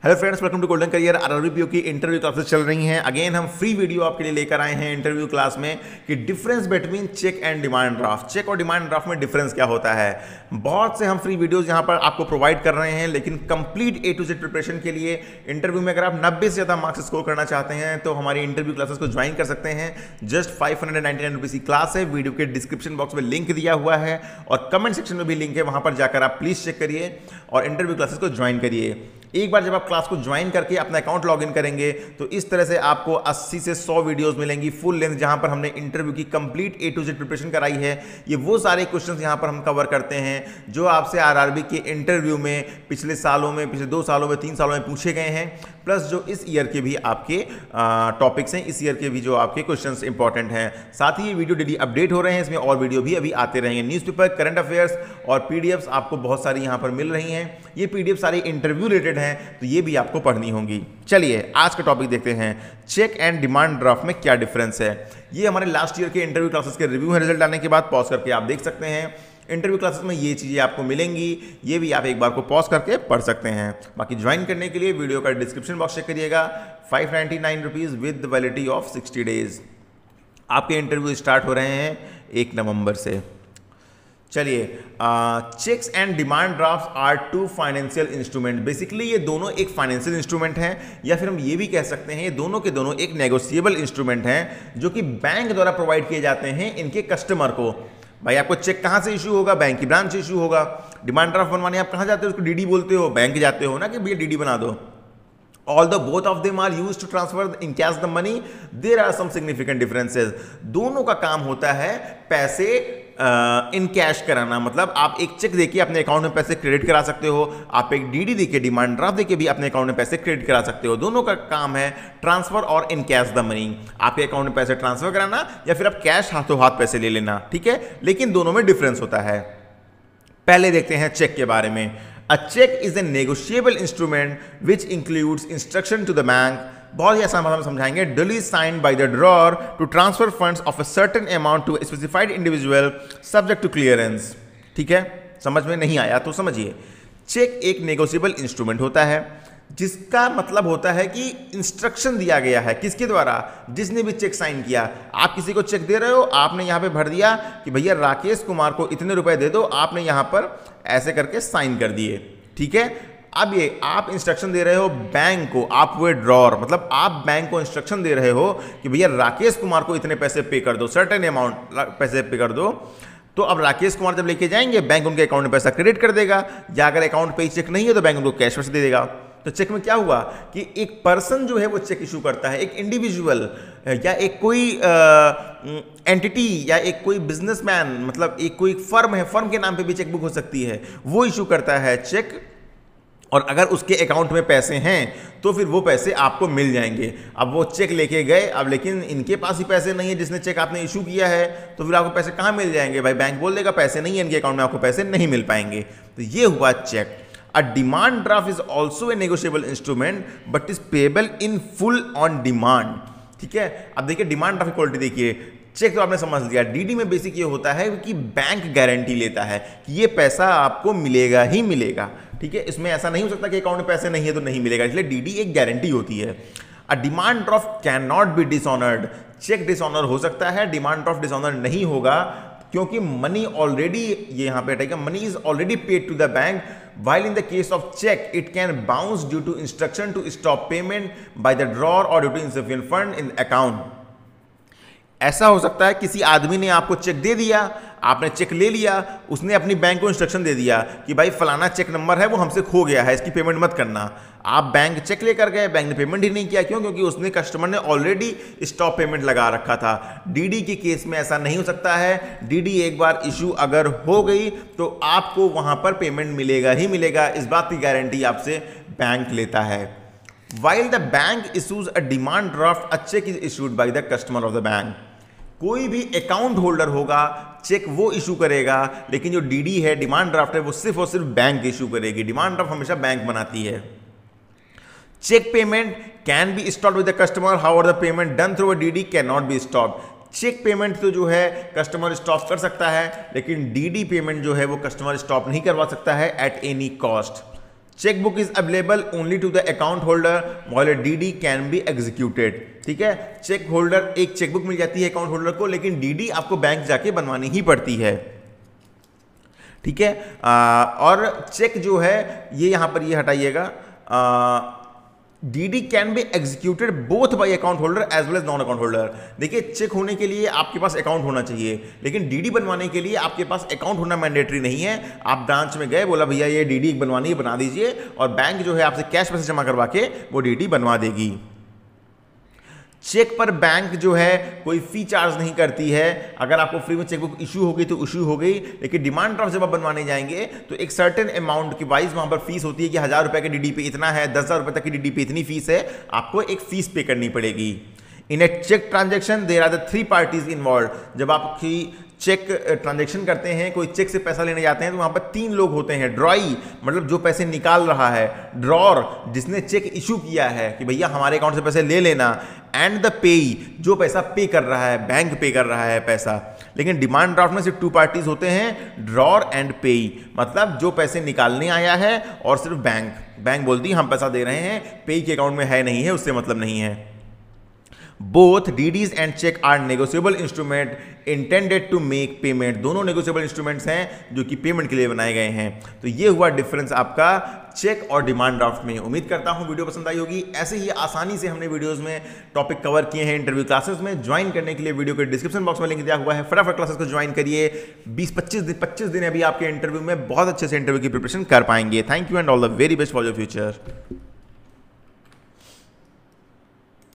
Hello friends, welcome to golden career. RRB की interview classes चल रही हैं। अगेन हम फ्री वीडियो आपके लिए लेकर आए हैं इंटरव्यू क्लास में कि difference between cheque and demand draft. Cheque और डिमांड ड्राफ्ट में डिफरेंस क्या होता है। बहुत से हम फ्री वीडियोस यहां पर आपको प्रोवाइड कर रहे हैं, लेकिन complete A to Z preparation के लिए इंटरव्यू में अगर आप 90 से ज़्यादा मार्क्स स्कोर करना चाहते हैं तो हमारी इंटरव्यू क्लासेस को ज्वाइन कर सकते हैं। जस्ट 599 रुपीज़ की क्लास है। वीडियो के डिस्क्रिप्शन बॉक्स में लिंक दिया हुआ है और कमेंट सेक्शन में भी लिंक है, वहां पर जाकर आप प्लीज़ चेक करिए और इंटरव्यू क्लासेस को ज्वाइन करिए। एक बार जब आप क्लास को ज्वाइन करके अपना अकाउंट लॉगिन करेंगे तो इस तरह से आपको 80 से 100 वीडियोस मिलेंगी फुल लेंथ, जहां पर हमने इंटरव्यू की complete A to Z preparation कराई है। ये वो सारे क्वेश्चंस यहां पर हम कवर करते हैं जो आपसे आरआरबी के इंटरव्यू में पिछले सालों में, पिछले 2 सालों में, 3 सालों में पूछे गए हैं, प्लस जो इस ईयर के भी आपके टॉपिक्स हैं, इस ईयर के भी जो आपके क्वेश्चंस इंपॉर्टेंट हैं। साथ ही ये वीडियो डेली अपडेट हो रहे हैं, इसमें और वीडियो भी अभी आते रहेंगे। न्यूज़पेपर, करंट अफेयर्स और पीडीएफ्स आपको बहुत सारी यहाँ पर मिल रही हैं। ये पीडीएफ सारी इंटरव्यू रिलेटेड हैं, तो ये भी आपको पढ़नी होंगी। चलिए आज का टॉपिक देखते हैं, चेक एंड डिमांड ड्राफ्ट में क्या डिफरेंस है। ये हमारे लास्ट ईयर के इंटरव्यू क्लासेस के रिव्यू है। रिजल्ट आने के बाद पॉज करके आप देख सकते हैं। इंटरव्यू क्लासेस में ये चीज़ें आपको मिलेंगी, ये भी आप एक बार को पॉज करके पढ़ सकते हैं। बाकी ज्वाइन करने के लिए वीडियो का डिस्क्रिप्शन बॉक्स चेक करिएगा। 599 rupees with validity of 60 days. आपके इंटरव्यू स्टार्ट हो रहे हैं 1 नवंबर से। चलिए, cheques and demand draft are two financial instrument. Basically ये दोनों एक फाइनेंशियल इंस्ट्रूमेंट हैं, या फिर हम ये भी कह सकते हैं ये दोनों के दोनों एक नेगोशिएबल इंस्ट्रूमेंट हैं जो कि बैंक द्वारा प्रोवाइड किए जाते हैं इनके कस्टमर को। भाई आपको चेक कहाँ से इशू होगा? बैंक की ब्रांच से इशू होगा। डिमांड ड्राफ्ट बनवाने आप कहाँ जाते हो? उसको डीडी बोलते हो, बैंक जाते हो ना कि भैया डीडी बना दो। Although both of them are used to transfer in cash the money, there are some significant differences. दोनों का काम होता है पैसे इन कैश कराना। मतलब आप एक चेक देके अपने अकाउंट में पैसे क्रेडिट करा सकते हो, आप एक डीडी देके, डिमांड ड्राफ्ट देके भी अपने अकाउंट में पैसे क्रेडिट करा सकते हो। दोनों का काम है ट्रांसफर और इन कैश द मनी। आपके अकाउंट में पैसे ट्रांसफर कराना या फिर आप कैश हाथों हाथ पैसे ले लेना, ठीक है। लेकिन दोनों में डिफरेंस होता है। पहले देखते हैं चेक के बारे में। A check is a negotiable instrument which includes instruction to the bank, बहुत ही आसान भाषा में समझाएंगे, duly signed by the drawer to transfer funds of a certain amount to a specified individual subject to clearance। ठीक है, समझ में नहीं आया तो समझिए। चेक एक नेगोशिएबल इंस्ट्रूमेंट होता है जिसका मतलब होता है कि इंस्ट्रक्शन दिया गया है किसके द्वारा? जिसने भी चेक साइन किया। आप किसी को चेक दे रहे हो, आपने यहां पे भर दिया कि भैया राकेश कुमार को इतने रुपए दे दो, आपने यहां पर ऐसे करके साइन कर दिए, ठीक है। अब ये आप इंस्ट्रक्शन दे रहे हो बैंक को, आप हुए ड्रॉर, मतलब आप बैंक को इंस्ट्रक्शन दे रहे हो कि भैया राकेश कुमार को इतने पैसे पे कर दो, सर्टेन अमाउंट पैसे पे कर दो। तो अब राकेश कुमार जब लेके जाएंगे, बैंक उनके अकाउंट में पैसा क्रेडिट कर देगा, या अगर अकाउंट पे चेक नहीं है तो बैंक उनको कैश पैसे दे देगा। तो चेक में क्या हुआ कि एक पर्सन जो है वो चेक इशू करता है, एक इंडिविजुअल या एक कोई एंटिटी या एक कोई बिजनेसमैन, मतलब एक कोई फर्म है, फर्म के नाम पे भी चेक बुक हो सकती है, वो इशू करता है चेक। और अगर उसके अकाउंट में पैसे हैं तो फिर वो पैसे आपको मिल जाएंगे। अब वो चेक लेके गए, अब लेकिन इनके पास ही पैसे नहीं है जिसने चेक आपने इशू किया है, तो फिर आपको पैसे कहाँ मिल जाएंगे? भाई बैंक बोल देगा पैसे नहीं है इनके अकाउंट में, आपको पैसे नहीं मिल पाएंगे। तो ये हुआ check. A demand draft is also a negotiable instrument but is payable in full on demand। ठीक है, अब देखिए डिमांड ड्राफ्ट की क्वालिटी देखिए। चेक तो आपने समझ लिया, डीडी में बेसिक ये होता है कि बैंक गारंटी लेता है कि ये पैसा आपको मिलेगा ही मिलेगा, ठीक है। इसमें ऐसा नहीं हो सकता कि अकाउंट में पैसे नहीं है तो नहीं मिलेगा, इसलिए डीडी एक गारंटी होती है। A demand draft can not be dishonoured. Cheque dishonour हो सकता है, डिमांड ड्राफ्ट डिसऑनर नहीं होगा, क्योंकि मनी ऑलरेडी, ये यहां पे हटेगा, money is already paid to the bank. While in the case of check, it can bounce due to instruction to stop payment by the drawer or due to insufficient fund in account। ऐसा हो सकता है किसी आदमी ने आपको check दे दिया, आपने चेक ले लिया, उसने अपनी बैंक को इंस्ट्रक्शन दे दिया कि भाई फलाना चेक नंबर है वो हमसे खो गया है, इसकी पेमेंट मत करना। आप बैंक चेक लेकर गए, बैंक ने पेमेंट ही नहीं किया, क्यों? क्योंकि उसने, कस्टमर ने ऑलरेडी स्टॉप पेमेंट लगा रखा था। डीडी के केस में ऐसा नहीं हो सकता है। डीडी एक बार इशू अगर हो गई तो आपको वहां पर पेमेंट मिलेगा ही मिलेगा, इस बात की गारंटी आपसे बैंक लेता है। While the bank issues a demand draft, a check is issued by the customer of the bank। कोई भी अकाउंट होल्डर होगा, चेक वो इशू करेगा, लेकिन जो डीडी है, डिमांड ड्राफ्ट है, वो सिर्फ और सिर्फ बैंक इशू करेगी। डिमांड ड्राफ्ट हमेशा बैंक बनाती है। Cheque payment can be stopped with the customer, however the payment done through a DD can not be stopped. Cheque payment तो जो है कस्टमर स्टॉप कर सकता है, लेकिन डीडी पेमेंट जो है वो कस्टमर स्टॉप नहीं करवा सकता है at any cost. Chequebook is available only to the account holder while DD can be executed. ठीक है, चेक होल्डर, एक चेकबुक मिल जाती है अकाउंट होल्डर को, लेकिन डीडी आपको बैंक जाके बनवानी ही पड़ती है। ठीक है, और चेक जो है ये यहां पर ये हटाइएगा, DD can be executed both by account holder as well as non account holder. देखिए, चेक होने के लिए आपके पास अकाउंट होना चाहिए, लेकिन डीडी बनवाने के लिए आपके पास अकाउंट होना मैंडेटरी नहीं है। आप ब्रांच में गए, बोला भैया ये डीडी बनवानी है, बना दीजिए, और बैंक जो है आपसे कैश पैसे जमा करवा के वो डीडी बनवा देगी। चेक पर बैंक जो है कोई फी चार्ज नहीं करती है। अगर आपको फ्री में चेकबुक इशू हो गई तो इशू हो गई, लेकिन डिमांड ड्राफ्ट जब आप बनवाने जाएंगे तो एक सर्टेन अमाउंट की वाइज वहां पर फीस होती है कि 1000 रुपए के डीडी पे इतना है, 10,000 रुपए तक की डीडी पे इतनी फीस है, आपको एक फीस पे करनी पड़ेगी। In a cheque transaction there are the 3 parties involve. जब आपकी चेक ट्रांजेक्शन करते हैं, कोई चेक से पैसा लेने जाते हैं, तो वहां पर 3 लोग होते हैं। ड्रॉई मतलब जो पैसे निकाल रहा है, ड्रॉर जिसने चेक इशू किया है कि भैया हमारे अकाउंट से पैसे ले लेना, एंड द पेई जो पैसा पे कर रहा है, बैंक पे कर रहा है पैसा। लेकिन डिमांड ड्राफ्ट में सिर्फ 2 पार्टीज होते हैं, ड्रॉर एंड पेई, मतलब जो पैसे निकालने आया है और सिर्फ बैंक बोलती है हम पैसा दे रहे हैं, पेई के अकाउंट में है नहीं है, उससे मतलब नहीं है। Both DDs and cheque are negotiable instrument intended to make payment. दोनों नेगोशिएबल इंस्ट्रूमेंट्स हैं जो कि पेमेंट के लिए बनाए गए हैं। तो ये हुआ डिफरेंस आपका चेक और डिमांड ड्राफ्ट में। उम्मीद करता हूं वीडियो पसंद आई होगी। ऐसे ही आसानी से हमने वीडियोस में टॉपिक कवर किए हैं इंटरव्यू क्लासेस में। ज्वाइन करने के लिए वीडियो के डिस्क्रिप्शन बॉक्स में लिंक दिया हुआ है, फटाफट क्लासेस को ज्वाइन करिए। 20-25 दिन अभी आपके इंटरव्यू में बहुत अच्छे से इंटरव्यू की प्रिपरेशन कर पाएंगे। Thank you and all the very best for your future.